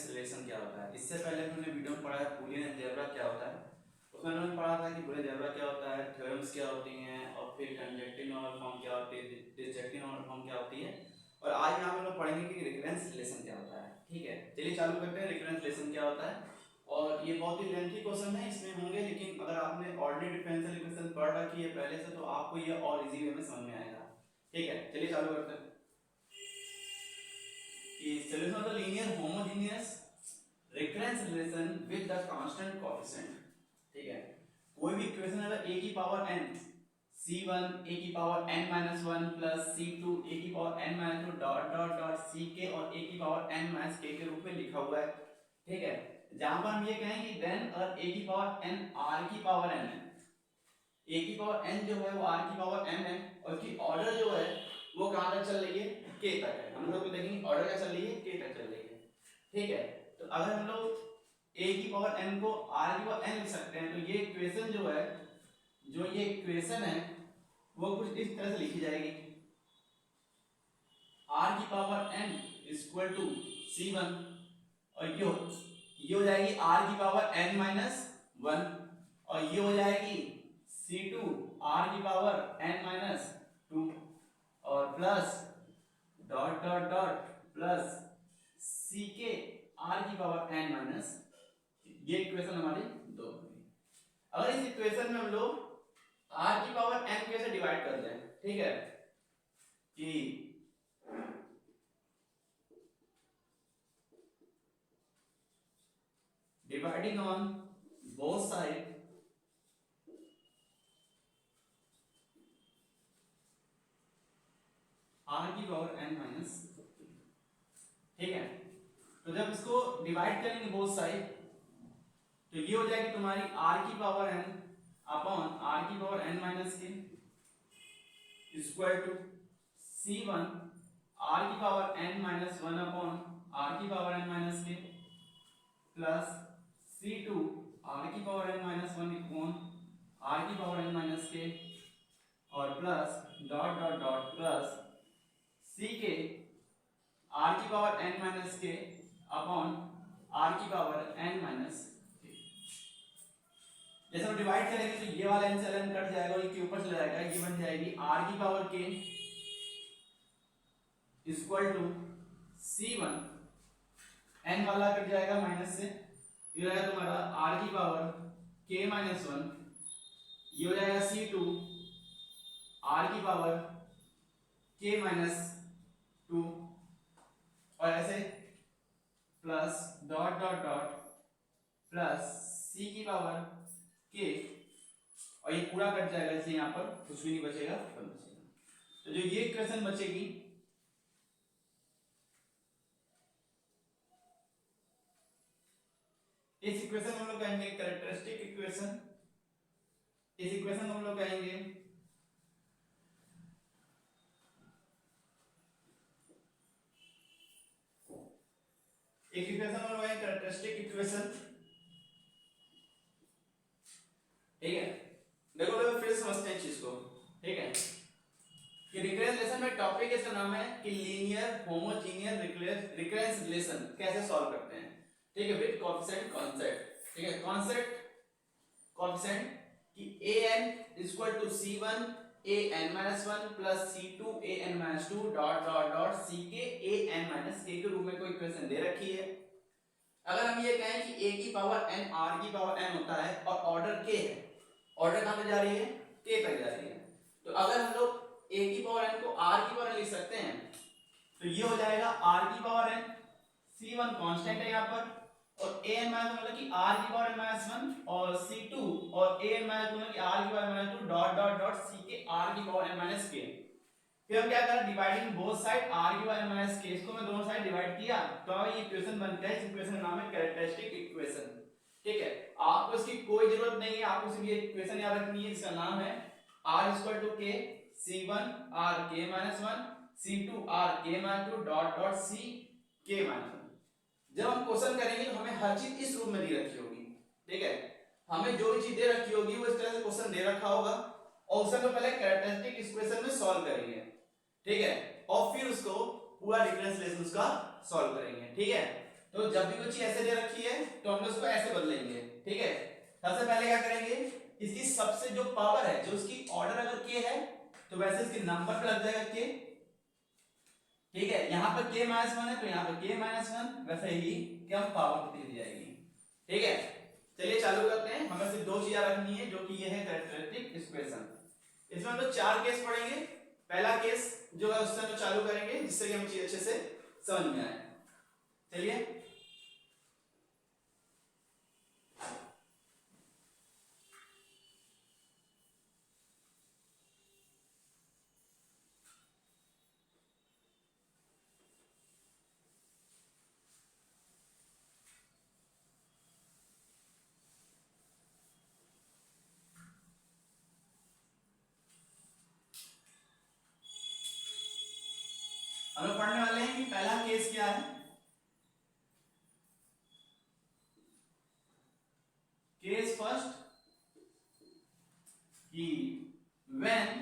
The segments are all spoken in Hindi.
रिकरेंस रिलेशन क्या होता है। इससे पहले हमने वीडियो में पढ़ा है बूलियन अलजेब्रा क्या होता है, उसमें हमने पढ़ा था कि बूलियन अलजेब्रा क्या होता है, थ्योरम्स क्या होती हैं, और फिर कंजक्टिव नॉर्मल फॉर्म क्या होती है, डिसजक्टिव नॉर्मल फॉर्म क्या होती है, और आज यहाँ हम लोग पढ़ेंगे कि रिकरेंस रिलेशन क्या होता है। ठीक है, चलिए चालू करते हैं। रिकरेंस रिलेशन क्या होता है, और ये बहुत ही लेंथी क्वेश्चन है इसमें होंगे, लेकिन अगर आपने ऑर्डिनरी डिफरेंशियल इक्वेशन पढ़ रखी है पहले से तो आपको ये और इजी वे में समझ में आएगा। ठीक है, चलिए चालू करते हैं कि solution of the linear homogeneous recurrence relation with the constant coefficient। ठीक है, कोई भी इक्वेशन अगर a की पावर n c1 a की power n minus 1 plus c2 a की power n minus 2 dot dot dot ck और a की पावर n माइनस k के रूप में लिखा हुआ है। ठीक है, जहां पर हम ये कहें कि देन अगर a की पावर n r की पावर n है, a की पावर n जो है वो r की पावर n है, और उसकी ऑर्डर जो है वो कहां तक चल रही है, k तक है। हम लोग देखेंगे ऑर्डर क्या चल रही है, k तक चल रही है। ठीक है, तो अगर हम लोग a की पावर n को r की पावर n लिख सकते हैं, तो ये इक्वेशन जो है, जो ये इक्वेशन है वो कुछ इस तरह से लिखी जाएगी, r की power n equal to c1, और ये हो जाएगी r की पावर n माइनस 1, और ये हो जाएगी c2 r की पावर n माइनस 2, और plus dot dot dot plus ck r की पावर n माइनस, ये इक्वेशन हमारी 2 होगी। अगर इस इक्वेशन में हम लोग r की पावर n कैसे डिवाइड करते हैं, ठीक है, कि dividing on both side r की पावर n माइनस। ठीक है, तो जब इसको डिवाइड करेंगे बोथ साइड तो ये हो जाएगी तुम्हारी r की पावर n अपॉन r की पावर n माइनस के इक्वल टू c1 r की power n minus 1 upon r की पावर n माइनस के प्लस c2 r की power n minus 1 upon r की पावर n माइनस के, और plus dot dot dot plus ck r की पावर n माइनस के अपॉन r की पावर n माइनस। जैसे हम डिवाइड करेंगे तो ये वाला n से n कट जाएगा और ये ऊपर चला जाएगा, ये बन जाएगी r की power k equal to c1, n वाला कट जाएगा माइनस से, ये रहेगा तुम्हारा r की पावर k माइनस 1, ये हो जाएगा c2 r की पावर k माइनस 2, और ऐसे plus dot dot dot plus c की पावर k, और ये पूरा कट जाएगा, इसलिए यहाँ पर कुछ भी नहीं बचेगा, सब बचेगा। तो जो ये इक्वेशन बचेगी, इस इक्वेशन हम लोग कहेंगे कैरेक्टरिस्टिक इक्वेशन। इस इक्वेशन हम लोग कहेंगे एक इक्वेशन हम लोग कहेंगे कैरेक्टरिस्टिक इक्वेशन। ठीक है, देखो फिर समझते हैं चीज को। ठीक है, कि रिकरेंस रिलेशन में टॉपिक इसका नाम है कि लीनियर होमोजेनियस रिकरेंस रिलेशन कैसे सॉल्व करते हैं। ठीक है, विद कोएफिशिएंट कांसेप्ट। ठीक है, कांसेप्ट कोएफिशिएंट कि an equal to c1 an-1 plus c2 an-2 dot dot dot ck an-k के रूप में कोई इक्वेशन दे रखी है। अगर हम ये कहें कि a की पावर n r की पावर n होता है और ऑर्डर k है, ऑर्डर कहां पे जा रही है, k तक जा रही है, तो अगर हम लोग a की पावर n को r की पावर n लिख सकते हैं, तो ये हो जाएगा r की पावर n, c1 कांस्टेंट है यहाँ पर, और an माइनस मतलब कि r की पावर n माइनस 1, और c2 और an माइनस मतलब कि r की power minus 2 dot dot dot ck r की पावर n माइनस k। फिर हम क्या करें, डिवाइडिंग बोथ साइड r की पावर n माइनस k, इसको मैं दोनों साइड डिवाइड किया तो ये इक्वेशन बनता है। इस इक्वेशन का नाम है कैरेक्टरिस्टिक इक्वेशन। ठीक है, आपको इसकी कोई जरूरत नहीं है, आपको सिर्फ ये इक्वेशन याद रखनी है, इसका नाम है r equal to k c1 r k minus 1 c2 r k minus 2 dot dot c k minus 1। जब हम क्वेश्चन करेंगे तो हमें हर चीज इस रूप में दी रखी होगी। ठीक है, हमें जो भी चीज दे रखी होगी वो इस तरह से क्वेश्चन दे रखा होगा, और उससे हम पहले कैरेक्टरिस्टिक इक्वेशन में सॉल्व करेंगे। ठीक है, और फिर उसको पूरा डिफरेंस रिलेशन उसका सॉल्व करेंगे। ठीक है, तो जब भी कोई चीज ऐसे दे रखी है तो हम लोग उसको ऐसे बदलेंगे, ठीक है। सबसे पहले क्या करेंगे, इसकी सबसे जो पावर है, जो उसकी ऑर्डर अगर के है तो वैसे इसके नंबर पे लग जाएगा के, ठीक है। यहाँ पर k माइनस वन है तो यहाँ पर k माइनस वन, वैसे ही क्या पावर कितनी दी जाएगी, ठीक है। चलिए चालू करते हैं। हमें सिर्फ दो चीजें रखनी है, जो कि ये है कैरेक्टरिस्टिक इक्वेशन। इसमें हम लोग चार केस पढ़ेंगे। पहला केस जो है उससे हम चालू करेंगे, जिससे कि हमें चीज अच्छे से समझ में आए। चलिए हम लोग पढ़ने वाले हैं कि पहला केस क्या है। केस फर्स्ट कि when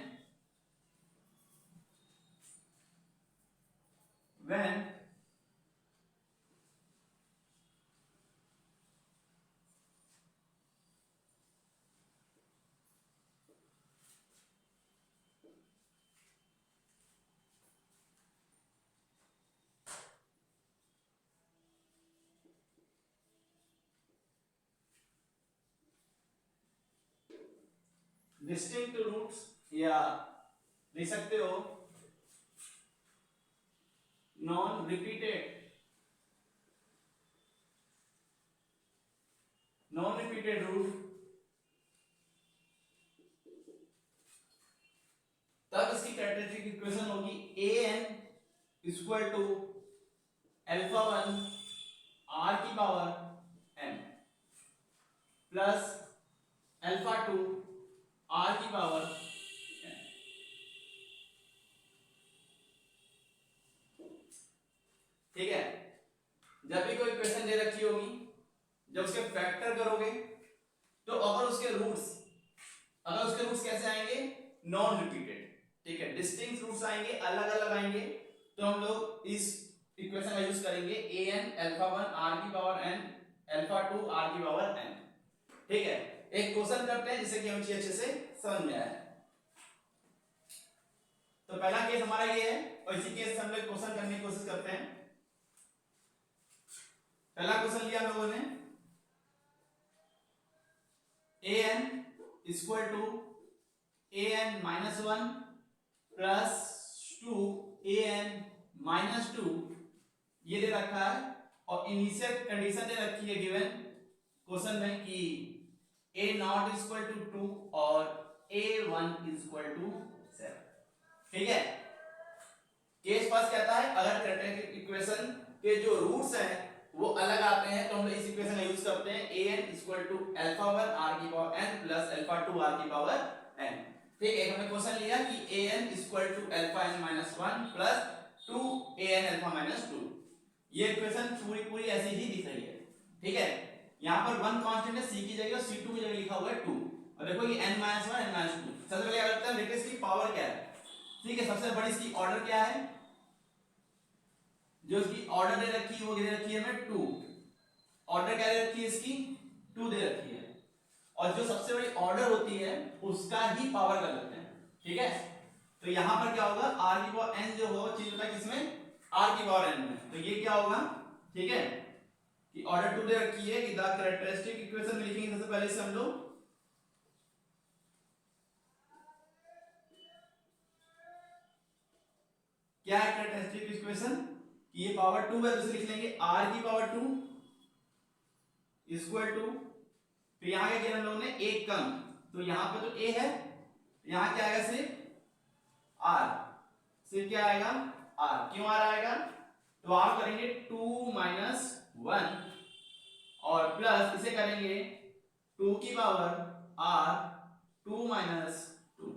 डिस्टिंक्ट रूट्स, या लिख सकते हो नॉन रिपीटेड रूट, तब इसकी कैरेक्टरिस्टिक इक्वेशन होगी an equal to alpha one r की power n plus alpha two r की पावर n, ठीक है। जब भी कोई इक्वेशन दे रखी होगी, जब उसके फैक्टर करोगे तो अगर उसके रूट्स कैसे आएंगे, नॉन रिपीटेड, ठीक है। डिस्टिंक्ट रूट्स आएंगे, अलग अलग आएंगे, तो हम लोग इस इक्वेशन का यूज करेंगे an अल्फा वन r की power n alpha two r की पावर n, ठीक है। एक क्वेश्चन करते हैं जिससे कि हम चीज अच्छे से समझ में आए। तो पहला केस हमारा ये है, और इसी केस से हम लोग क्वेश्चन करने की कोशिश करते हैं। पहला क्वेश्चन लिया हम लोगों ने an equal to an minus one plus two an minus two, ये दे रखा है, और इनिशियल कंडीशन दे रखी है गिवन क्वेश्चन में कि a नॉट इक्वल टू 2 और a1 इक्वल टू 7, ठीक है। केस फर्स्ट कहता है अगर कैरेक्टरिस्टिक इक्वेशन के जो रूट्स हैं वो अलग आते हैं तो हम इस इक्वेशन का यूज करते हैं an equal to alpha one r की power n plus alpha two r की पावर n, ठीक है। हमने क्वेश्चन लिया कि an equal to alpha n minus one plus 2 an alpha minus 2, ये इक्वेशन पूरी ऐसी ही दिख रही है, ठीक है। यहाँ पर वन कांस्टेंट है, c की जगह c2 की जगह लिखा हुआ है 2, और देखो ये n minus one n minus 2। सबसे पहले क्या करते हैं, देखते हैं इसकी पावर क्या है, ठीक है। सबसे बड़ी इसकी ऑर्डर क्या है, जो इसकी ऑर्डर दे रखी है वो दे रखी है हमें 2, ऑर्डर क्या दे रखी है इसकी 2 दे रखी है, और जो सबसे बड़ी ऑर्डर होती है उसका ही पावर कर लेते हैं, ठीक है। तो यहां पर क्या होगा, r की पावर n जो होगा चेंज होता है किसमें, r की पावर n में, तो ये क्या होगा, ठीक है, कि ऑर्डर 2 दे रखी है कि द कैरेक्टरिस्टिक इक्वेशन में लिखेंगे सबसे पहले से हम लोग क्या है कैरेक्टरिस्टिक इक्वेशन, कि ये पावर 2 है तो इसे लिख लेंगे r की पावर 2 इक्वल टू, तो यहां क्या किया हम लोगों ने, एक कम, तो यहां पे तो a है, यहां क्या आएगा, सिर्फ r, सिर्फ क्या आएगा r, क्यों r आएगा, तो r करेंगे 2 माइनस 1 और प्लस इसे करेंगे 2 की पावर r 2 माइनस 2,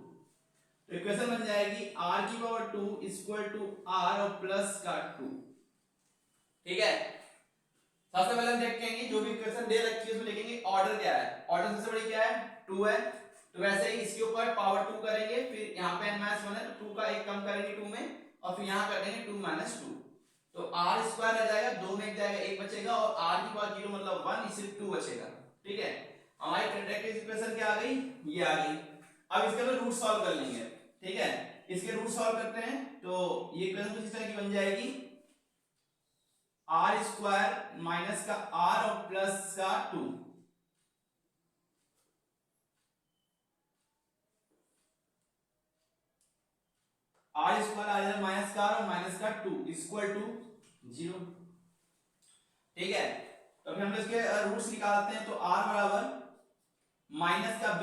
तो इक्वेशन बन जाएगी r की पावर 2 इक्वल टू r और प्लस का 2, ठीक है। सबसे पहले हम देखेंगे जो भी इक्वेशन दे रखी है उसमें लिखेंगे ऑर्डर क्या है, ऑर्डर सबसे बड़ी क्या है 2 है, तो वैसे ही इसके ऊपर पावर 2 करेंगे, फिर यहाँ पे n-1 है तो 2 का एक कम करेंगे 2 में, और फिर यहाँ कर देंगे 2 - 2, तो आर स्क्वायर रह जाएगा, 2 में एक जाएगा, 1 बचेगा, और आर की पावर 0 मतलब 1, इससे 2 बचेगा। ठीक है, हमारी क्वाड्रेटिक इक्वेशन क्या आ गई, ये आ गई। अब इसके हम रूट सॉल्व कर लेंगे। ठीक है, इसके रूट सॉल्व करते हैं तो ये इक्वेशन कुछ इस तरह की बन जाएगी, आर स्क्वायर माइनस का आर और प्लस का 2, आर स्क्वायर आ जाएगा माइनस का आर और माइनस का 2 इक्वल टू 0। ठीक है, तो फिर हम इसके रूट्स निकालते हैं। तो r बराबर माइनस का b,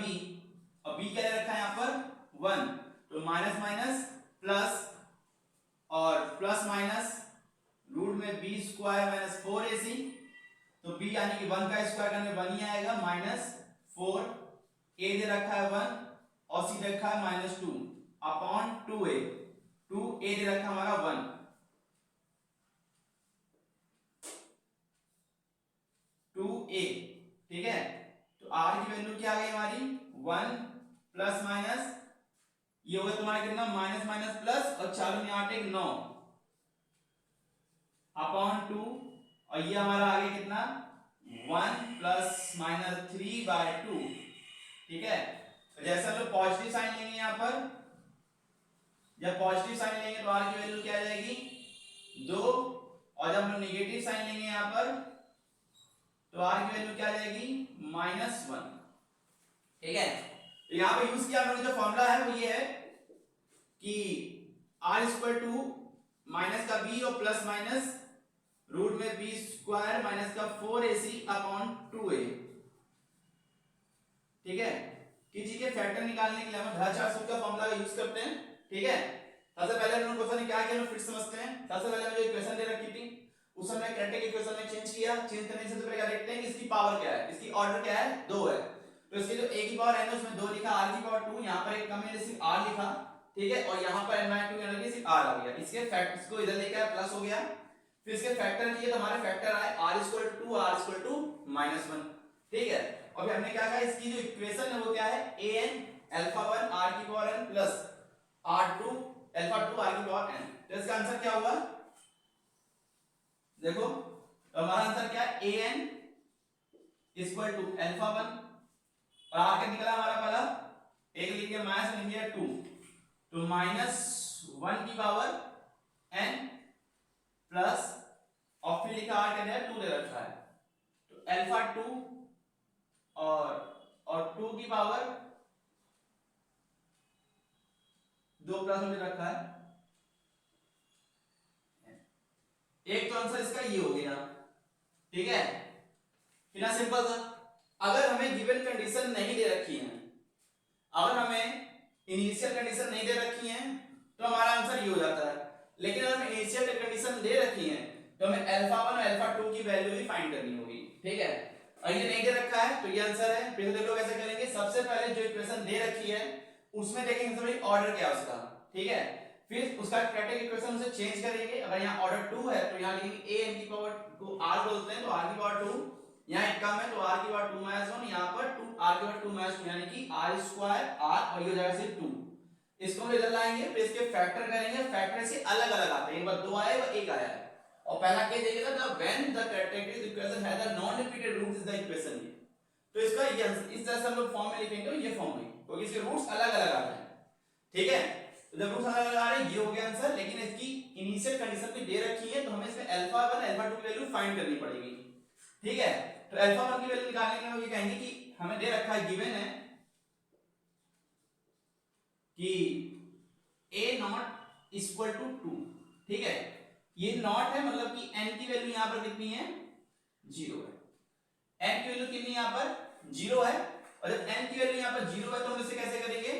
और b क्या रखा है यहाँ पर 1, तो माइनस माइनस प्लस, और प्लस माइनस रूट में b स्क्वायर माइनस 4ac, तो b यानी कि 1 का स्क्वायर करने 1 ही आएगा, माइनस 4, a दे रखा है 1 और c दे रखा है माइनस 2 अपॉन 2a, 2a दे रखा हमारा 1। ठीक है, तो r की वैल्यू क्या आ गई हमारी 1 प्लस माइनस, ये होगा तुम्हारा कितना माइनस माइनस प्लस, और चालू में 8 1 9 अपॉन 2, और ये हमारा आ गया कितना 1 प्लस माइनस 3/2। ठीक है, तो जैसे हम लोग पॉजिटिव साइन लेंगे यहाँ पर, जब पॉजिटिव साइन लेंगे तो r की वैल्यू क्या आ जाएगी 2, और जब हम लोग नेगेटिव साइन लेंगे यहाँ पर तो r की वैल्यू क्या आ जाएगी -1। ठीक है, तो यहाँ पे यूज किया हम लोग जो फॉर्मूला है वो ये है कि r इक्वल टू माइनस का b और प्लस माइनस रूट में b स्क्वायर माइनस का 4ac अपॉन 2a। ठीक है, किसी के फैक्टर निकालने के लिए हम ढांचा सूत्र का फॉर्मूला का यूज करते हैं। ठीक है, सबसे पहले हम लोग क्वेश्चन क्या किया फिर समझते हैं। सबसे पहले जो इक्वेशन दे रखी थी उस समय क्वाड्रेटिक इक्वेशन में चेंज किया, चेंज करने से पहले क्या देखते हैं कि इसकी पावर क्या है, इसकी ऑर्डर क्या है 2 है, तो इसके जो a की पावर n है उसमें 2 लिखा, r की पावर 2, यहां पर एक कम है सिर्फ r लिखा। ठीक है, और यहां पर n/2 यानी कि सिर्फ r आ गया, इसके फैक्टर्स को इधर लेकर प्लस हो गया, फिर इसके फैक्टर लिए तो हमारे फैक्टर आए r = 2 r = -1। ठीक है, और फिर हमने क्या कहा इसकी जो इक्वेशन है वो क्या है an α1 r की power n plus r2 α2 r की पावर n। तो इसका आंसर क्या होगा देखो, तो हमारा आंसर क्या है an = α1, और r का निकला हमारा पहला एक लिख के माइनस में लिख 2, तो -1 की पावर n प्लस, और फिर लिखा r का 2 दे रखा है, तो α2 और 2 की पावर 2 प्लस में रखा है। एक तो आंसर इसका ये हो गया। ठीक है, कितना सिंपल था। अगर हमें गिवन कंडीशन नहीं दे रखी है, अगर हमें इनिशियल कंडीशन नहीं दे रखी है तो हमारा आंसर ये हो जाता है, लेकिन अगर हमें इनिशियल कंडीशन दे रखी है तो हमें α1 और α2 की वैल्यू भी फाइंड करनी होगी। ठीक है, और ये नहीं दे रखा है तो ये आंसर है। फिर देखो कैसे करेंगे, सबसे पहले जो इक्वेशन दे रखी है उसमें देखेंगे सबसे ऑर्डर क्या है उसका। ठीक है, फिर उसका क्वाड्रेटिक इक्वेशन से चेंज करेंगे, अगर यहाँ ऑर्डर 2 है तो यहाँ लिखेंगे a n की पावर 2 r बोलते हैं तो r की पावर 2, यहाँ एक कम है तो r की पावर 2 -1, यहाँ पर 2 r की पावर 2 -2 यानी कि r² r, और ये हो जाएगा सिर्फ 2। इसको हम इधर लाएंगे, फिर इसके फैक्टर करेंगे, फैक्टर से अलग अलग आते हैं, एक बार 2 आया है एक आया है, और पहला केस देखिएगा the when the quadratic equation has a non repeated roots is the equation. तो इसका ये इस तरह से हम लोग फॉर्म में लिखेंगे, ये फॉर्म में क्योंकि इसके रूट्स अलग अलग आते हैं। ठीक है, तो जब रूट्स अलग अलग आ रहे हैं ये हो गया आंसर, लेकिन इसकी इनिशियल कंडीशन भी दे रखी है तो हमें इसमें α1 α2 की वैल्यू फाइंड करनी पड़ेगी। ठीक है, तो α1 की वैल्यू निकालने के लिए हम ये कहेंगे कि हमें दे रखा है, गिवन है कि a0 = 2। ठीक है, ये नॉट है मतलब कि n की वैल्यू यहां पर कितनी है 0 है, n की वैल्यू कितनी यहां पर 0 है, और जब n की वैल्यू यहां पर 0 है तो हम इसे कैसे करेंगे,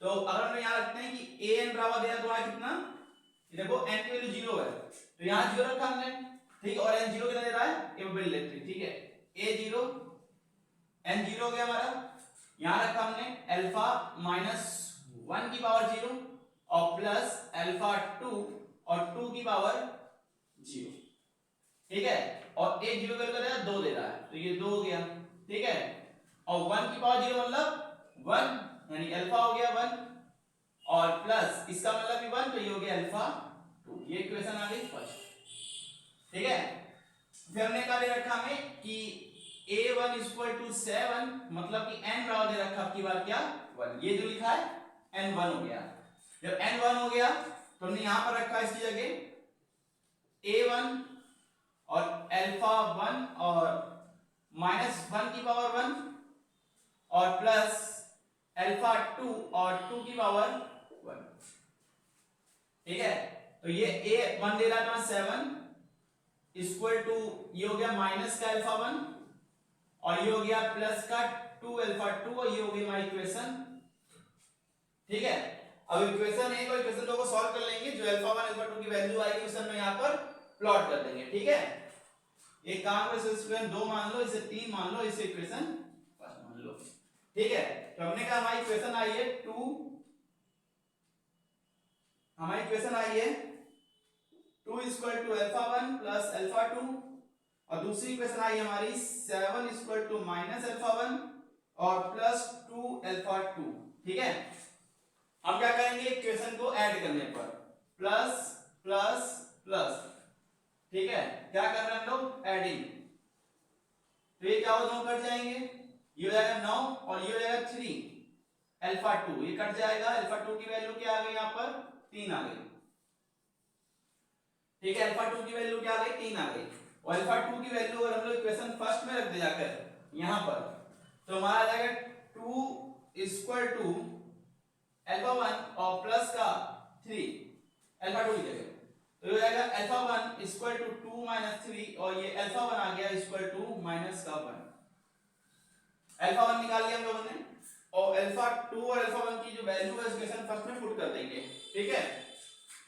तो अगर हम यहां रखते हैं कि an बराबर दे रहा है कितना, देखो n की वैल्यू 0 है तो यहां 0 रखा हमने। ठीक है, और n 0 कितना दे रहा है ये बिल्ड लेते हैं। ठीक है, a0 n 0 हो गया हमारा, यहां रखा हमने α -1 की पावर 0 और प्लस α2 और 2 की पावर 0। ठीक है, और a 0 कर रहा है 2 दे रहा है तो ये 2 हो गया। ठीक है, और 1 की पावर 0 मतलब 1 यानी अल्फा हो गया 1, और प्लस इसका मतलब भी 1 तो ये हो गया अल्फा 2, ये इक्वेशन आ गई फर्स्ट। ठीक है, फिर हमने क्या दे रखा हमें कि a1 इक्वल टू 7, मतलब कि n बराबर दे रखा आपकी बार क्या 1, ये जो लिखा है n1 हो गया। जब n1 हो गया तो हमने यहां पर रखा इसकी जगह a1 और अल्फा 1 और -1 की पावर 1 और प्लस अल्फा 2 और 2 की पावर 1। ठीक है, तो ये a1 दे रहा था 7 इक्वल टू, ये हो गया माइनस का अल्फा 1 और ये हो गया प्लस का 2 अल्फा 2 और ये हो गई हमारी इक्वेशन। ठीक है, अब इक्वेशन 1 और इक्वेशन 2 को सॉल्व कर लेंगे, जो अल्फा 1 अल्फा 2 की वैल्यू आएगी उसे हम यहां पर प्लॉट कर देंगे। ठीक है, एक काम करो, इसे इक्वेशन 2 मान लो, इसे 3 मान लो, इसे इक्वेशन 5 मान लो। ठीक है, तो हमने कहा हमारी इक्वेशन आई है 2, हमारी इक्वेशन आई है 2 equal to alpha 1 plus alpha 2 और दूसरी इक्वेशन आई हमारी 7 इक्वल टू माइनस अल्फा 1 और प्लस 2 अल्फा 2। ठीक है, हम क्या करेंगे, इक्वेशन को ऐड करने पर प्लस प्लस प्लस। ठीक है, क्या कर रहे हैं हम लोग, एडिंग। तो ये क्या हो, दोनों कट जाएंगे, ये हो जाएगा 9 और ये हो जाएगा 3 अल्फा 2, ये कट जाएगा, अल्फा 2 की वैल्यू क्या आ गई यहाँ पर 3 आ गई। ठीक है, अल्फा 2 की वैल्यू क्या आ गई 3 आ गई, और अल्फा 2 की वैल्यू अगर हम लोग इक्वेशन फर्स्ट में रख दे जाकर यहां पर, तो हमारा आ जाएगा 2 इक्वल टू अल्फा 1 और प्लस का 3 अल्फा 2 की जगह, तो ये हो जाएगा अल्फा 1 इक्वल टू 2 माइनस 3 और ये अल्फा 1 आ गया इक्वल टू माइनस का 1। अल्फा 1 निकाल लिया हम लोगों ने, और अल्फा 2 और अल्फा 1 की जो वैल्यू है इक्वेशन फर्स्ट में पुट कर देंगे। ठीक है,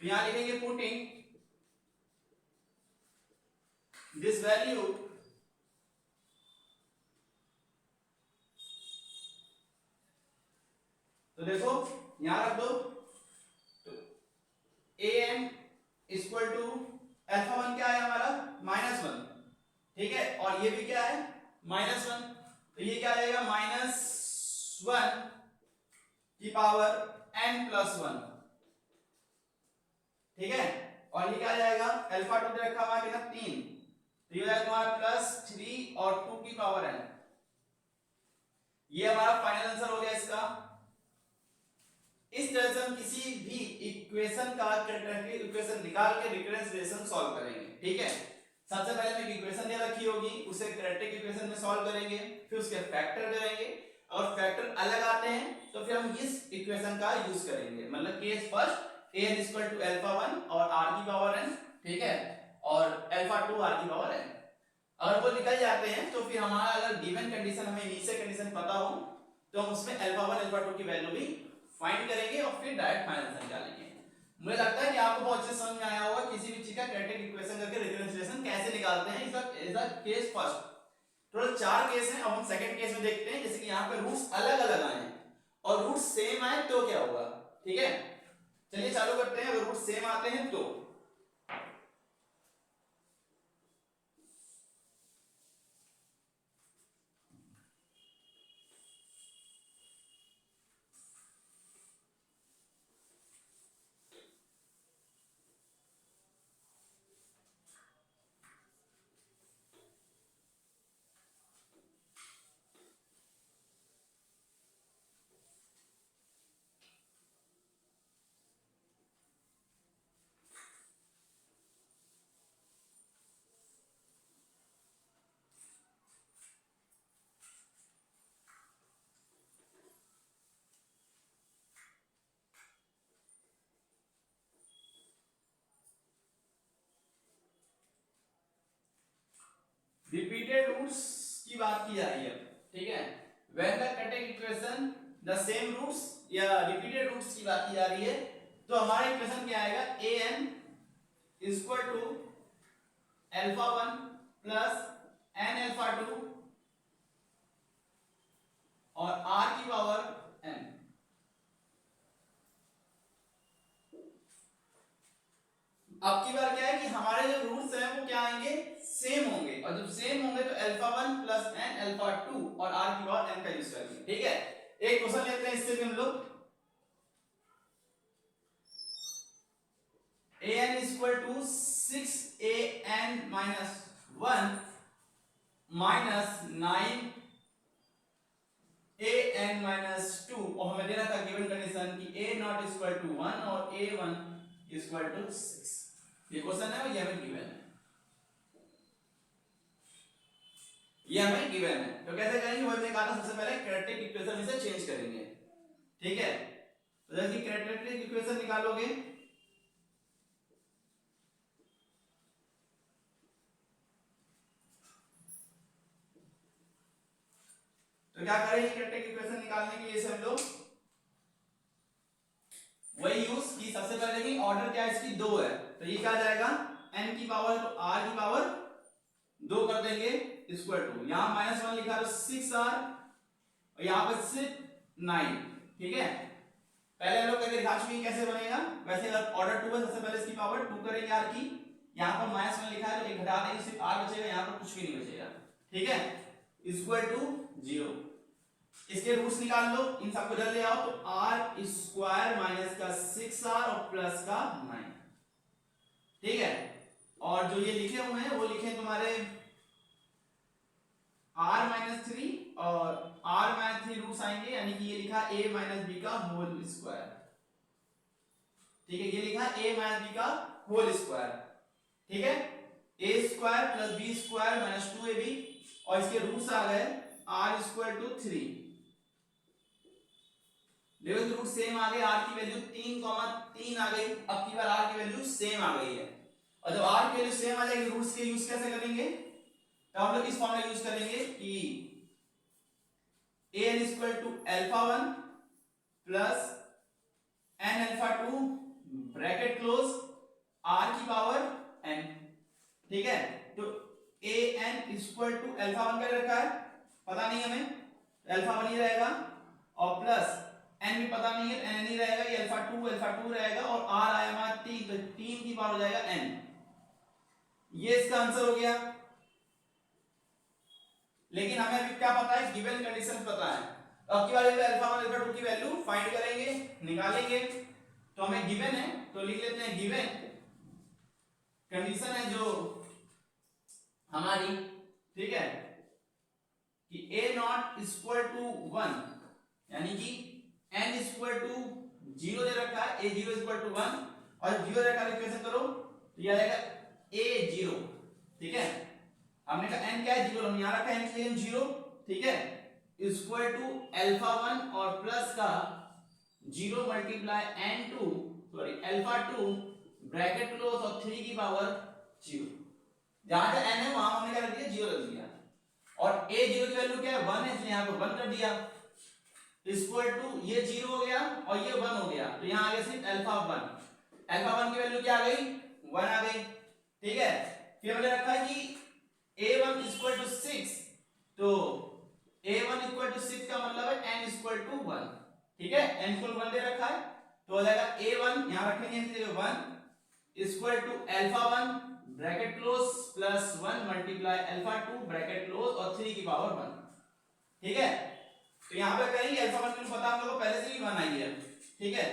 तो यहां लिखेंगे पुटिंग this value तो देखो यहां रख दो, तो an इक्वल टू अल्फा 1 क्या है हमारा -1। ठीक है, और ये भी क्या है -1, तो ये क्या आ जाएगा -1 की पावर n प्लस 1। ठीक है, और ये क्या आ जाएगा, अल्फा 2 दे रखा हमारा कितना 3, तो ये हो जाएगा तुम्हारा प्लस 3 और 2 की पावर n। ये हमारा फाइनल आंसर हो गया इसका। इस तरह से हम किसी भी इक्वेशन का कैरेक्टरिस्टिक इक्वेशन निकाल के रिकरेंस रिलेशन सॉल्व करेंगे। ठीक है, सबसे पहले हम एक इक्वेशन दे रखी होगी, उसे कैरेक्टरिस्टिक इक्वेशन में सॉल्व करेंगे, फिर उसके फैक्टर करेंगे, और फैक्टर अलग आते हैं तो फिर हम इस इक्वेशन का यूज करेंगे, मतलब case first an equal to alpha 1 और r की पावर n। ठीक है, और अल्फा 2 r की पावर n, अगर वो निकल जाते हैं तो फिर हमारा अगर गिवन कंडीशन हमें इनिशियल कंडीशन पता हो तो हम उसमें अल्फा 1 अल्फा 2 की वैल्यू भी फाइंड करेंगे और फिर डायरेक्ट फाइनल आंसर निकालेंगे। मुझे लगता है कि आपको बहुत अच्छे समझ में आया होगा किसी भी चीज का कैरेक्टरिस्टिक इक्वेशन करके रिकरेंस रिलेशन कैसे निकालते हैं। Is the case first, total 4 case हैं, अब हम सेकंड केस में देखते हैं। जैसे कि यहाँ पे रूट्स अलग अलग आए हैं और रूट्स सेम आए तो क्या होगा। ठीक है, चलिए चालू करते हैं। अगर रूट्स सेम आते हैं तो रिपीटेड रूट्स की बात की जा रही है। ठीक है, व्हेन द कटेड इक्वेशन द सेम रूट्स या रिपीटेड रूट्स की बात की जा रही है तो हमारा इक्वेशन क्या आएगा, an equal to alpha 1 plus n alpha 2 और r की पावर n। अब की बार क्या है कि हमारे जो रूट्स हैं वो क्या आएंगे, सेम होंगे, और जब सेम होंगे तो अल्फा 1 प्लस n अल्फा 2 और r की पावर n का यूज करेंगे। ठीक है, एक क्वेश्चन लेते हैं इससे भी हम लोग। an equal to 6an minus 1 minus 9an minus 2, और हमें देना था गिवन कंडीशन कि a नॉट इक्वल टू 1 और a1 इक्वल टू 6। ये क्वेश्चन है और ये हमें गिवन है, ये हमें गिवन है। तो कैसे करेंगे, वो हमने कहा था सबसे पहले कैरेक्टरिस्टिक इक्वेशन में से चेंज करेंगे, ठीक है। तो जैसे कैरेक्टरिस्टिक इक्वेशन निकालोगे तो क्या करेंगे, कैरेक्टरिस्टिक इक्वेशन निकालने के लिए हम लोग वही यूज की। सबसे पहले देखिए ऑर्डर क्या है इसकी 2 है, तो ये क्या आ जाएगा n की पावर तो r की पावर 2 कर देंगे इक्वल टू, यहां -1 लिखा तो 6r और यहां पर सिर्फ 9, ठीक है। पहले हम लोग करके दिखा चुके हैं कैसे बनेगा। वैसे अगर ऑर्डर 2 है सबसे पहले इसकी पावर 2 करेंगे r की, यहां पर -1 लिखा है तो एक घटा देंगे, सिर्फ r बचेगा, यहां पर कुछ भी नहीं बचेगा, ठीक है। इक्वल टू 0, इसके रूट्स निकाल लो, इन सबको इधर ले आओ तो r स्क्वायर माइनस का 6r और प्लस का 9, ठीक है। और जो ये लिखे हुए हैं वो लिखे तुम्हारे r माइनस 3 और r माइनस 3 रूट्स आएंगे, यानी कि ये लिखा a माइनस b का होल स्क्वायर, ठीक है। ये लिखा a माइनस b का होल स्क्वायर, ठीक है। a square plus b square minus 2ab और इसके रूट्स आ गए r स्क्वायर टू 3, देखो रूट सेम आ गए, r की वैल्यू 3,3 आ गई। अब की बार r की वैल्यू सेम आ गई है, और जब r की वैल्यू सेम आ जाएगी रूट्स के यूज कैसे करेंगे, तो हम लोग इस फॉर्मूला यूज करेंगे कि an equal to α1 plus n α2 bracket close r की पावर n, ठीक है। तो an इक्वल टू α1 का रखा है, पता नहीं हमें, α1 ही रहेगा, और प्लस n भी पता नहीं है तो n ही रहेगा, ये α2 रहेगा, और r आया हमारा 3, तो 3 की पावर हो जाएगा n। ये इसका आंसर हो गया। लेकिन हमें अभी क्या पता है, गिवन कंडीशन पता है। अब की बार α1 α2 की वैल्यू फाइंड करेंगे, निकालेंगे। तो हमें गिवन है तो लिख लेते हैं गिवन कंडीशन है जो हमारी, ठीक है, कि a नॉट इक्वल टू 1, यानी कि n इक्वल टू 0 दे रखा है, a0 इक्वल टू 1 और 0 दे रखा है, इक्वेशन करो तो ये आ जाएगा a0, ठीक है। हमने कहा n क्या है 0, हम यहां रखा है n के लिए 0, ठीक है, इक्वल टू α1 और प्लस का 0 multiply n2 sorry α2 bracket close और 3 की पावर 0, जहां से n है वहां हमने क्या कर दिया 0 रख दिया, और a0 की वैल्यू क्या है 1 है, इसलिए यहां पर 1 कर दिया, इक्वल टू ये 0 हो गया और ये 1 हो गया, तो यहां आ गया सिर्फ α1 की वैल्यू क्या आ गई 1 आ गई, ठीक है। फिर हमने रखा कि a1 इक्वल टू 6, तो a1 इक्वल टू 6 का मतलब है n इक्वल टू 1, ठीक है, n इक्वल 1 दे रखा है, तो हो जाएगा a1 यहां रखेंगे इसलिए 1 equal to α1 bracket close plus 1 multiply α2 bracket close और 3 की पावर 1, ठीक है। तो यहां पे करेंगे α1 की पता हम लोगों को पहले से ही 1 आई है, ठीक है,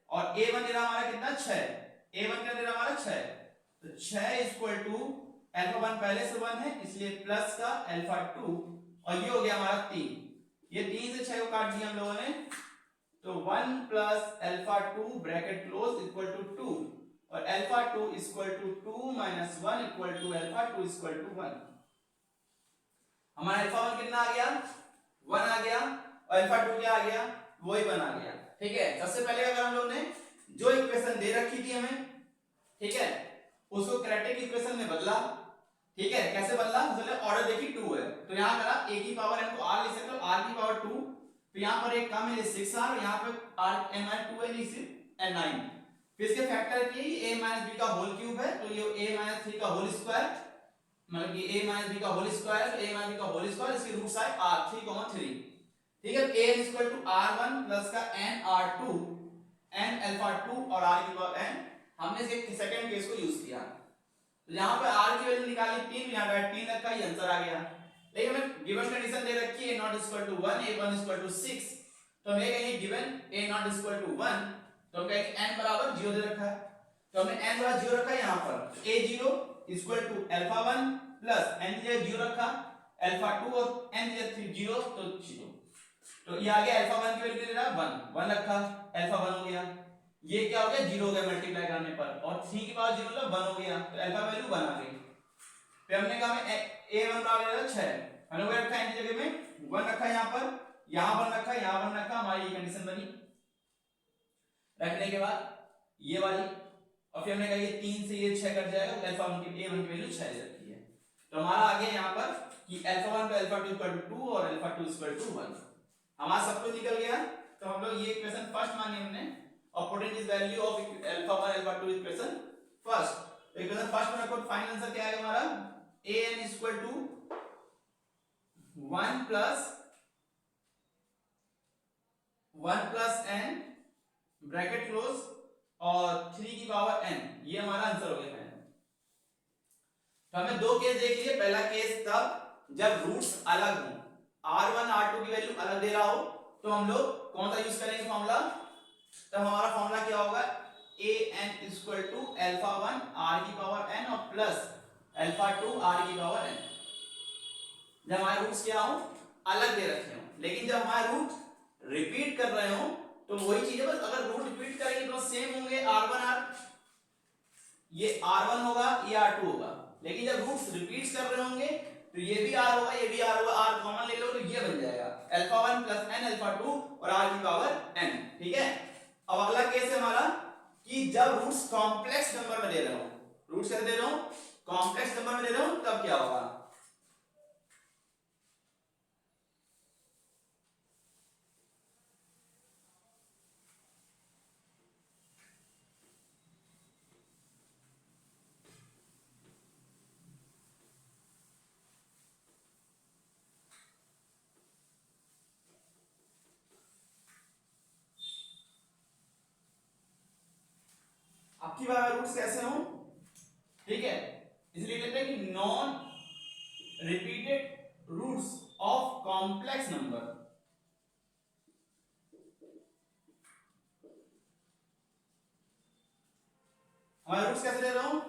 और a1 दे रहा हमारा कितना 6, a1 क्या दे रहा हमारा 6, तो 6 इक्वल टू α1 पहले से 1 है इसलिए प्लस का α2 और ये हो गया हमारा 3, ये 3 से 6 को काट दिया हम लोगों ने, तो 1 plus α2 bracket close equal to 2 और α2 equal to 2 minus 1 equal to α2 equal to 1। हमारा α1 कितना आ गया 1 आ गया और α2 क्या आ गया वही 1 आ गया, ठीक है। सबसे पहले अगर हम लोग ने जो इक्वेशन दे रखी थी हमें, ठीक है, उसको कैरेक्टरिस्टिक इक्वेशन में बदला, ठीक है। कैसे बदला, चलो ऑर्डर देखिए 2 है तो यहां करा a की पावर n को r लिख सकते हो, r की पावर 2, तो यहां पर एक कम है 6r, यहां पर r n 2 है सिर्फ n9, फिर इसके फैक्टर किए a b का होल क्यूब है, तो ये a 3 का होल स्क्वायर, मतलब कि a b का होल स्क्वायर, तो a b का होल स्क्वायर, इसके रूट्स आए r3, 3, ठीक है। a equal to r1 plus का n r2 n α2 और r की पावर n, हमने इसके सेकंड केस को यूज किया, तो यहां पे r की वैल्यू निकाली 3, यहां पे 3 रखा, ये आंसर आ गया। लेकिन हमें गिवन कंडीशन दे रखी है not equal to 1 a1 equal to 6, तो हमें कहेंगे given a not equal to 1, तो हम कहेंगे n बराबर 0 दे रखा है, तो हमने n बराबर 0 रखा यहाँ पर, a0 equal to alpha 1 plus n की जगह 0 रखा अल्फा 2 और n की जगह 0 तो 0। तो ये आ गया अल्फा 1 की वैल्यू दे रहा 1 रखा अल्फा 1 हो गया, ये क्या हो गया 0 हो गया मल्टीप्लाई करने पर, और 3 की पावर 0 मतलब 1 हो गया, तो अल्फा वैल्यू 1 आ गई। फिर हमने कहा हमें a1 बराबर 6 हमने वो रखा n की जगह में 1 रखा यहाँ पर, यहाँ 1 रखा, यहाँ 1 रखा, हमारी ये कंडीशन बनी। रखने के बाद ये वाली, और फिर हमने कहा ये 3 से ये 6 कट जाएगा तो अल्फा 1 की a1 की वैल्यू 6 रखी है। तो हमारा आ गया यहाँ पर कि अल्फा 1 पे अल्फा 2 इक्वल टू 2 और अल्फा 2 इक्वल टू 1, हमारा सब कुछ निकल गया। तो हम लोग ये इक्वेशन फर्स्ट मानी हमने, और putting this value of alpha 1 alpha 2 equation first, तो इक्वेशन फर्स्ट में रखो, फाइनल आंसर क्या आएगा हमारा an equal to 1 plus n bracket close और 3 की पावर n, ये हमारा आंसर हो गया। तो हमें दो केस देख लिए, पहला केस तब जब रूट्स अलग हो, r1 r2 की वैल्यू अलग दे रहा हो, तो हम लोग कौन सा यूज करेंगे फॉर्मूला, तब हमारा फॉर्मूला क्या होगा an equal to alpha 1 r की पावर n और प्लस अल्फा 2 r की पावर n। जब हमारे रूट्स क्या हो अलग दे रखे हो, लेकिन जब हमारे रूट रिपीट कर रहे हो तो वही चीज है, बस अगर रूट रिपीट करेंगे तो सेम होंगे, r1 r ये r1 होगा ये r2 होगा, लेकिन जब रूट्स रिपीट कर रहे होंगे तो ये भी r होगा ये भी r होगा, r कॉमन ले लो तो ये बन जाएगा अल्फा 1 प्लस n अल्फा 2 और r की पावर n। ठीक है, अब अगला केस है हमारा कि जब रूट्स कॉम्प्लेक्स नंबर में दे रहे हो, रूट्स कैसे दे रहे हो कॉम्प्लेक्स नंबर में दे रहे हो, तब क्या होगा, आपकी बार रूट्स कैसे हो, ठीक है, इसलिए कहते हैं कि non repeated roots of complex number. हमारे रूट्स कैसे ले रहा हूं,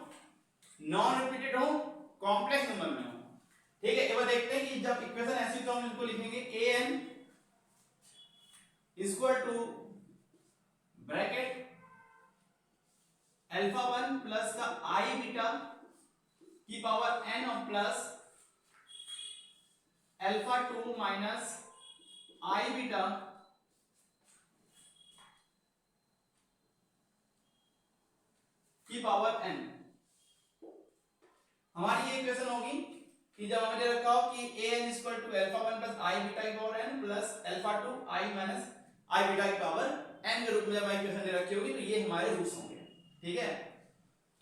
नॉन रिपीटेड हो कॉम्प्लेक्स नंबर में हो। ठीक है, एक बार देखते हैं कि जब इक्वेशन ऐसी तो हम इनको लिखेंगे an equal to bracket alpha 1 plus का i बीटा की पावर n और plus alpha 2 minus i beta की पावर n। हमारी ये इक्वेशन होगी कि जब हमने रखा हो कि an equal to alpha 1 plus i beta की power n plus alpha 2 i minus i beta की पावर n के रूप में जब इक्वेशन दे रखी होगी तो ये हमारे रूट्स होंगे। ठीक है,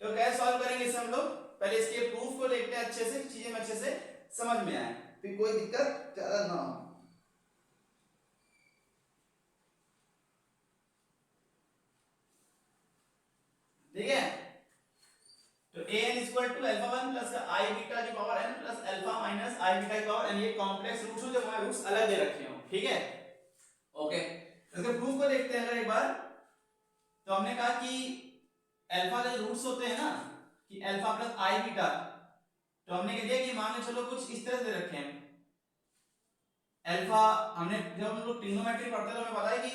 तो कैसे सॉल्व करेंगे इसे हम लोग, पहले इसके प्रूफ को देखते हैं अच्छे से, चीजें अच्छे से समझ में आए, फिर कोई दिक्कत ज्यादा ना हो। ठीक है, तो an equal to alpha 1 plus i beta की power n plus alpha minus i beta की पावर n, ये कॉम्प्लेक्स रूट्स हो जब हमारे रूट्स अलग दे रखे हो। ठीक है, ओके, इसके प्रूफ को देखते हैं अगर एक बार। तो हमने कहा कि अल्फा के रूट्स होते हैं ना कि अल्फा प्लस i बीटा, तो हमने कह दिया कि मान लो चलो कुछ इस तरह से दे रखे हैं अल्फा, हमने जब हम लोग ट्रिग्नोमेट्री पढ़ते हैं तो हमें पता है कि